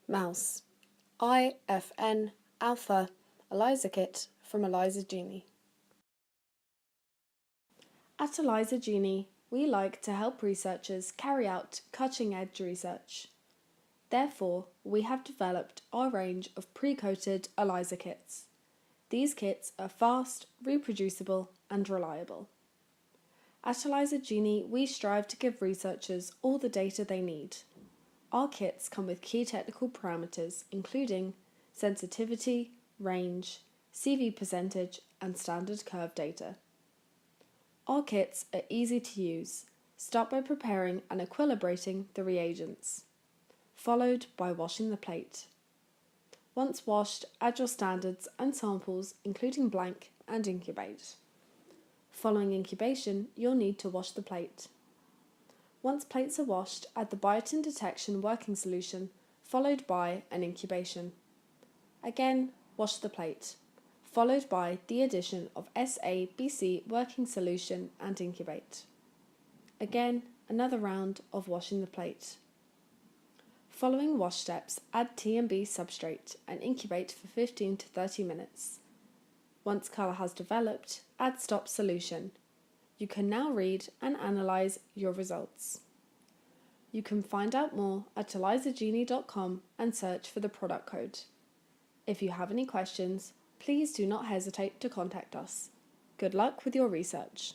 Mouse IFN Alpha ELISA Kit from ELISA Genie. At ELISA Genie, we like to help researchers carry out cutting-edge research. Therefore, we have developed our range of pre-coated ELISA kits. These kits are fast, reproducible and reliable. At ELISA Genie, we strive to give researchers all the data they need. Our kits come with key technical parameters including sensitivity, range, CV percentage and standard curve data. Our kits are easy to use. Start by preparing and equilibrating the reagents, followed by washing the plate. Once washed, add your standards and samples including blank and incubate. Following incubation, you'll need to wash the plate. Once plates are washed, add the biotin detection working solution, followed by an incubation. Again, wash the plate, followed by the addition of Assay working solution and incubate. Again, another round of washing the plate. Following wash steps, add TMB substrate and incubate for 15 to 30 minutes. Once colour has developed, add stop solution. You can now read and analyse your results. You can find out more at elisagenie.com and search for the product code. If you have any questions, please do not hesitate to contact us. Good luck with your research.